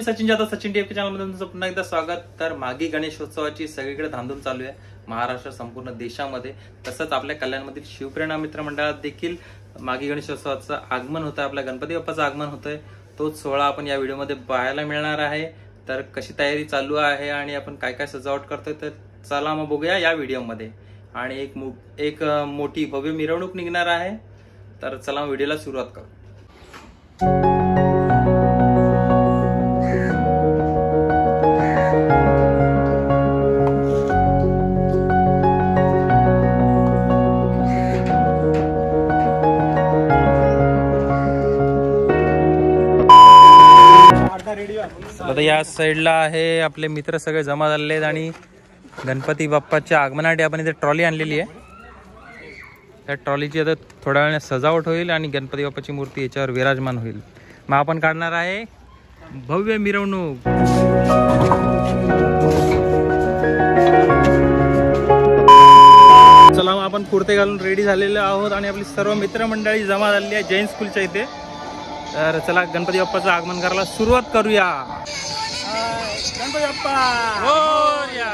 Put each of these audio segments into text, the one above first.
मी सचिन जाधव, सचिन टीएफके चॅनलमध्ये तुमचं पुन्हा एकदा स्वागत. तर मागी गणेशोत्सवाची सगळीकडे धामधूम चालू आहे, महाराष्ट्र संपूर्ण देशामध्ये. तसंच आपल्या कल्याणमधील शिवप्रेरणा मित्र मंडळात देखील मागी गणेशोत्सवाचं आगमन होतं, आपल्या गणपती बाप्पाचं आगमन होतंय. तोच सोहळा आपण या व्हिडिओमध्ये पाहायला मिळणार आहे. तर कशी तयारी चालू आहे आणि आपण काय काय सजावट करतोय, तर चला मग बघूया या व्हिडिओमध्ये. आणि एक मोठी भव्य मिरवणूक निघणार आहे. तर चला व्हिडिओला सुरुवात करू. आता या साईडला आहे, आपले मित्र सगळे जमा झालेले आहेत आणि गणपती बाप्पाच्या आगमनासाठी आपण इथे ट्रॉली आणलेली आहे. त्या ट्रॉलीची आता थोड्या वेळाने सजावट होईल आणि गणपती बाप्पाची मूर्ती याच्यावर विराजमान होईल. मग आपण काढणार आहे भव्य मिरवणूक. चला मग आपण कुर्ते घालून रेडी झालेले आहोत आणि आपली सर्व मित्रमंडळी जमा झालेली आहे जैन स्कूलच्या इथे. तर चला गणपती बाप्पाचं आगमन करायला सुरुवात करूया. गणपती बाप्पा मोरया.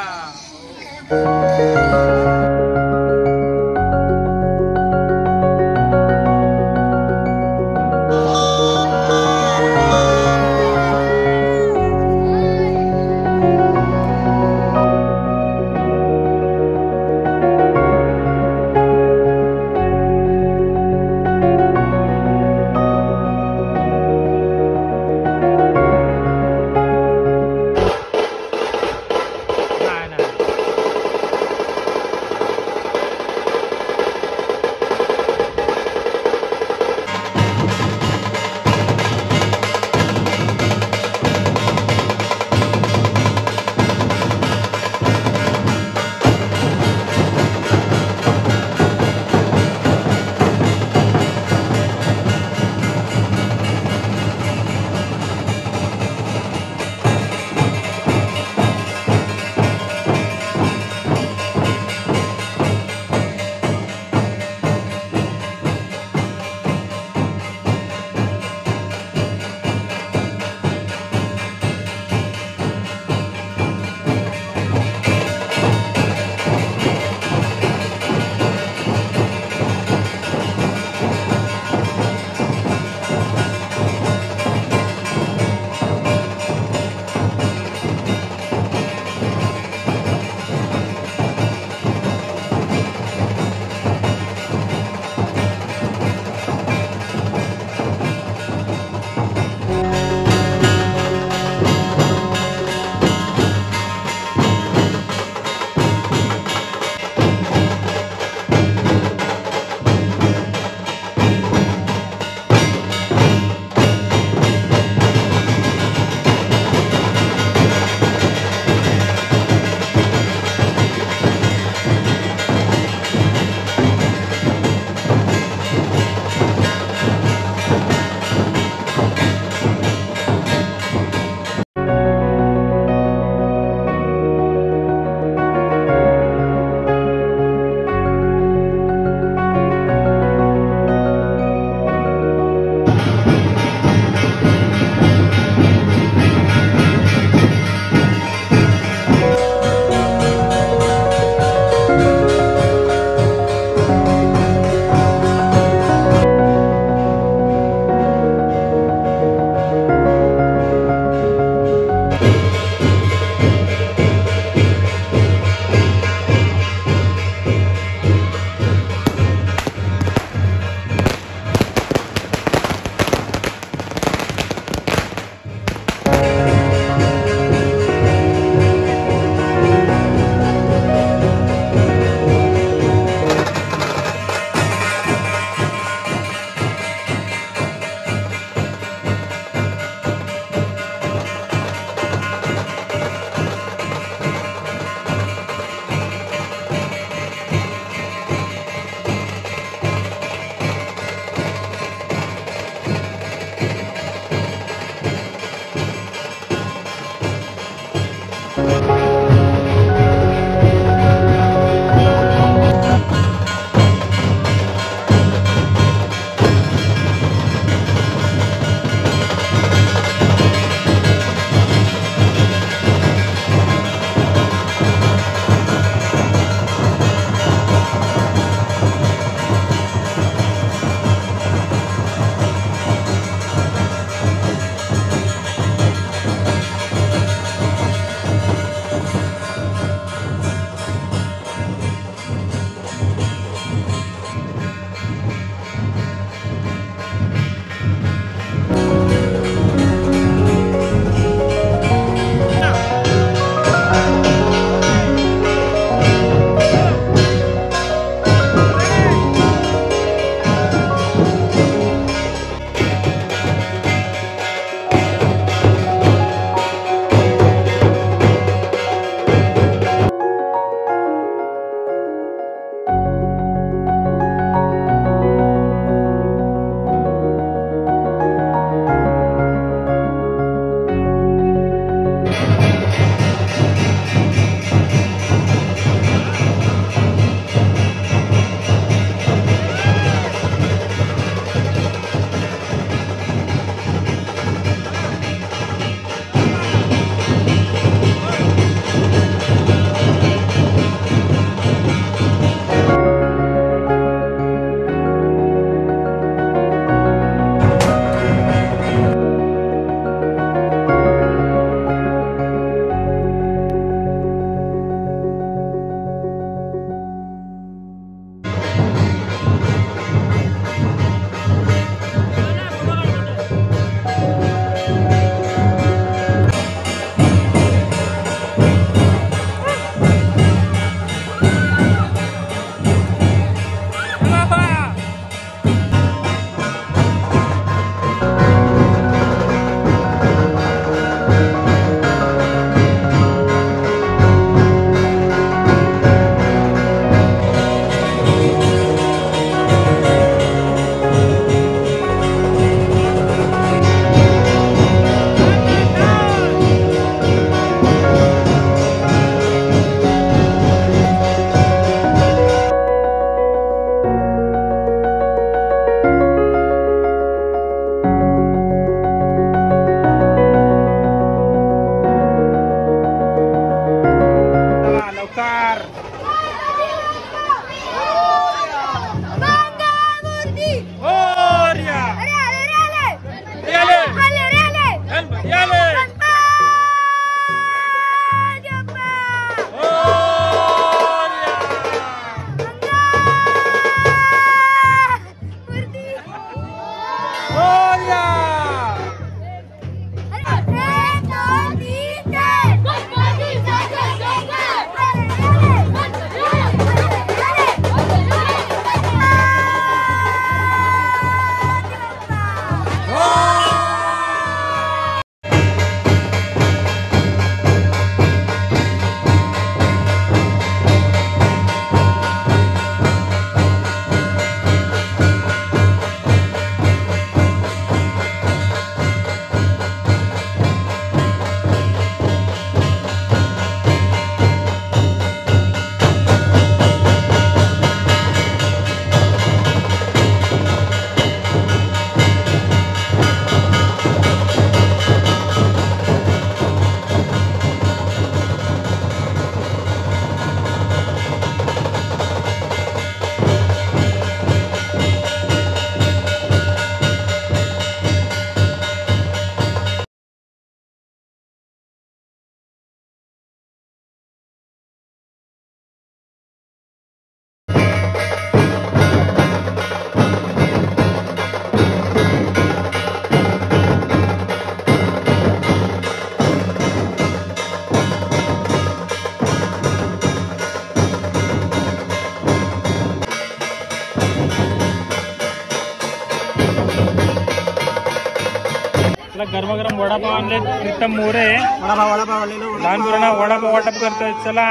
गरमागरम वडापाव आणले. प्रीतम मोरे वडापाव लहान मुलांना वडापाव वाटप करतोय. चला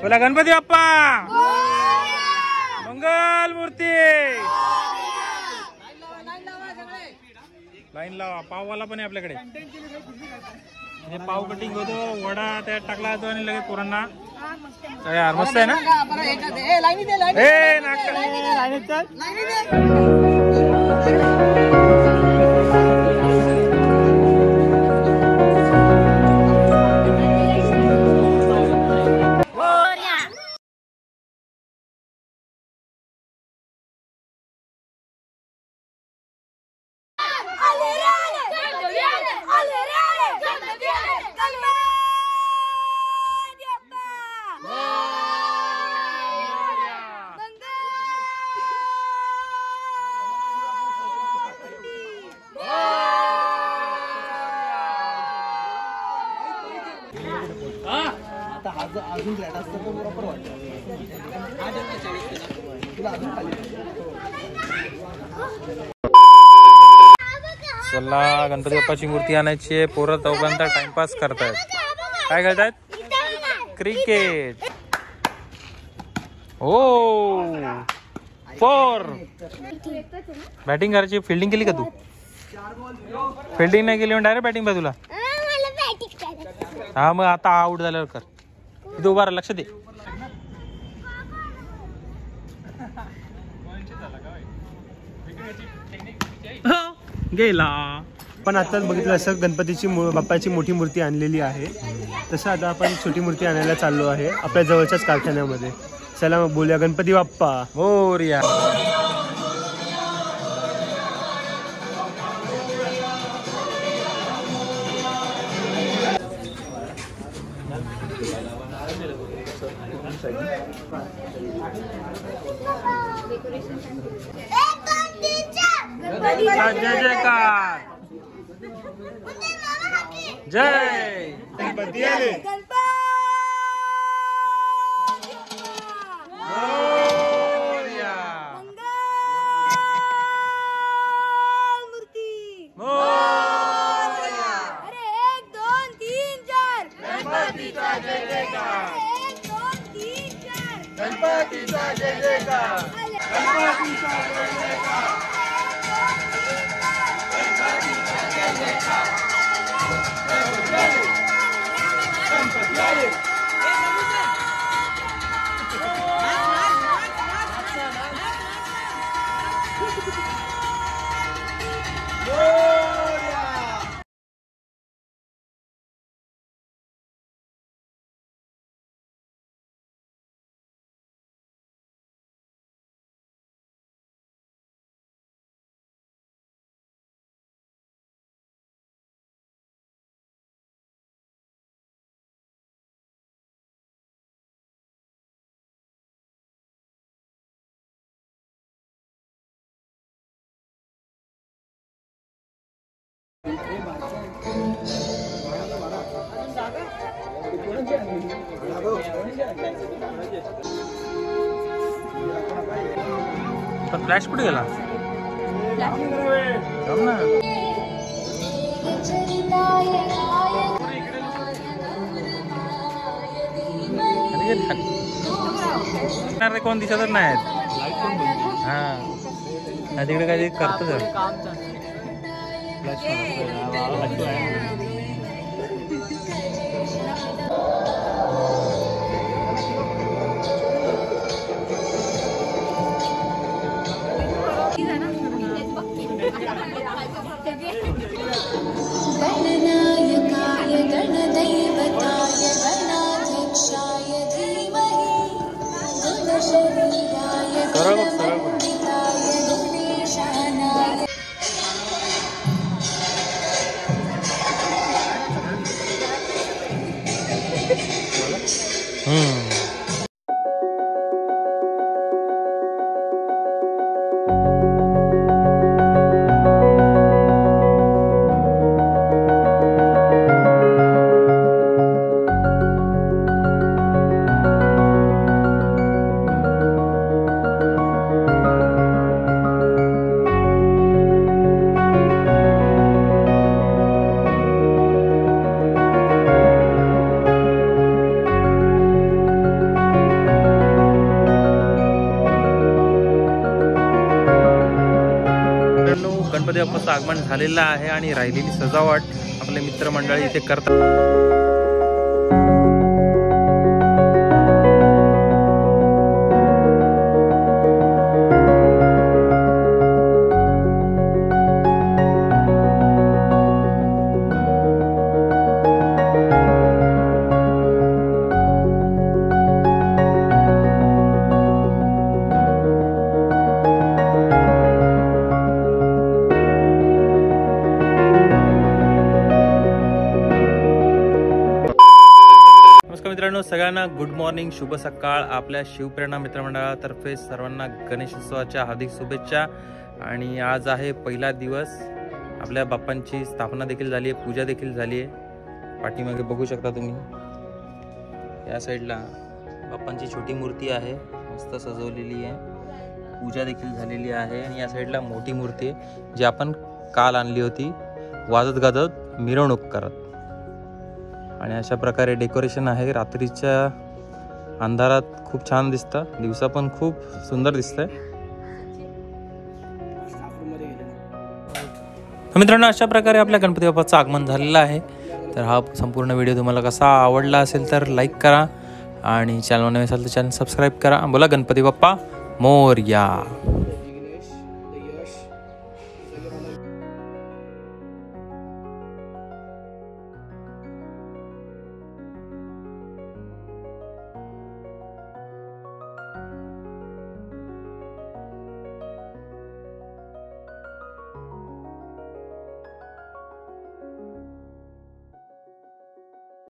बोला गणपती बाप्पा मंगल मूर्ती. लाईन लावा. पाववाला पण आहे आपल्याकडे. हे पाव कटिंग होतो, वडा त्यात टाकला जातो आणि लगेच पोरांना यार मस्त आहे ना. अजून फ्लॅट असतं तर बरोबर वाटतं. चला गणपती बाप्पाची मूर्ती आणायची आहे. पोरं चौघांचा टाइमपास करतायत. काय करतायत? क्रिकेट. हो 4 बॅटिंग करायची. फिल्डिंग केली का तू? फिल्डिंग नाही केली डायरेक्ट बॅटिंग पाहिजे तुला. हा मग आता आउट झाल्यावर कर. इथे उभा राहा, लक्ष दे. गेला. पण आता बघितलं असं गणपतीची बाप्पाची मोठी मूर्ती आणलेली आहे. तसं आता आपण छोटी मूर्ती आणायला चाललो आहे आपल्या जवळच्याच कारखान्यामध्ये. चला मग बोलूया गणपती बाप्पा मोरया. जय जयकार. जय गणपती आले. गणपतीचा जय जयकार. पण फ्लॅश कुठे गेला? थांब ना. कोण दिसतच नाही. हा तिकडे काहीतरी करतो सर. गणनायकाय गणदैवताय गणाध्यक्षाय धीमहि गुणशरीराय गुणपण्डिताय गुणेशानाय गणपती बाप्पाचं आगमन झालेलं आहे आणि राहिलेली सजावट आपले मित्रमंडळी इथे करतात. मित्रांनो, सगळ्यांना गुड मॉर्निंग, शुभ सकाळ. आपल्या शिवप्रेरणा मित्रमंडळातर्फे सर्वांना गणेशोत्सवाच्या हार्दिक शुभेच्छा. आणि आज आहे पहिला दिवस. आपल्या बाप्पांची स्थापना देखील झाली आहे, पूजा देखील झाली आहे. पाठीमागे बघू शकता तुम्ही, या साईडला बाप्पांची छोटी मूर्ती आहे, मस्त सजवलेली आहे. पूजा देखील झालेली आहे. आणि या साईडला मोठी मूर्ती आहे जी आपण काल आणली होती, वाजत गाजत मिरवणूक करत. आणि अशा प्रकारे डेकोरेशन आहे. रात्रीच्या अंधारात खूप छान दिसतं, दिवसा पण खूप सुंदर दिसतंय. मित्रांनो, अशा प्रकारे आपल्या गणपती बाप्पाचं आगमन झालेलं आहे. तर हा संपूर्ण व्हिडिओ तुम्हाला कसा आवडला असेल तर लाईक करा आणि चॅनल नवीन असेल तर चॅनल सबस्क्राईब करा. बोला गणपती बाप्पा मोरया.